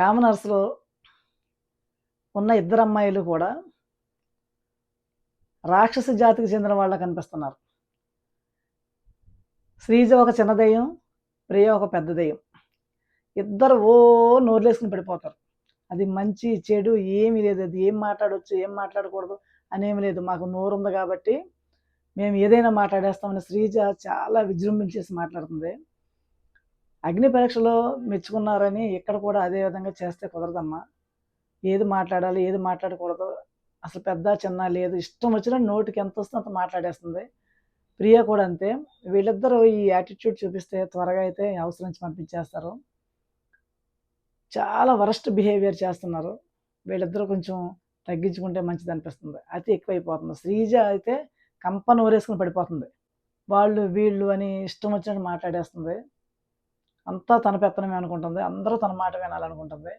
కామనర్స్‌లో ఉన్న ఇద్దరు అమ్మాయిలు కూడా రాక్షస జాతికి చెందిన వాళ్ళ కనిపిస్తున్నారు. శ్రీజ ఒక చిన్న దెయ్యం, ప్రియ ఒక పెద్ద దెయ్యం. ఇద్దరు నోర్లేసుకొని పడిపోతారు. అది మంచి, చెడు ఏమీ లేదు. అది ఏం మాట్లాడొచ్చు, ఏం మాట్లాడకూడదు అనేమి లేదు. మాకు నోరుంది గాబట్టి మేము ఏదైనా మాట్లాడేస్తామని శ్రీజ చాలా విజృంభించేసి మాట్లాడుతుంది. అగ్ని పరీక్షలో మెచ్చుకున్నారని ఇక్కడ కూడా అదే విధంగా చేస్తే కుదరదమ్మా. ఏది మాట్లాడాలి, ఏది మాట్లాడకూడదు అసలు పెద్ద, చిన్న లేదు. ఇష్టం వచ్చినట్టు నోటికి ఎంతొస్తే అంత మాట్లాడేస్తుంది. ప్రియ కూడా అంతే. వీళ్ళిద్దరూ ఈ యాటిట్యూడ్ చూపిస్తే త్వరగా అయితే హౌస్ నుంచి పంపించేస్తారు. చాలా వరస్ట్ బిహేవియర్ చేస్తున్నారు. వీళ్ళిద్దరూ కొంచెం తగ్గించుకుంటే మంచిదనిపిస్తుంది. అతి ఎక్కువైపోతుంది. శ్రీజ అయితే నోరేసుకొని పడిపోతుంది. వాళ్ళు, వీళ్ళు అని ఇష్టం వచ్చినట్టు మాట్లాడేస్తుంది. అంతా తన పెత్తనమే అనుకుంటుంది. అందరూ తన మాట వినాలనుకుంటుంది.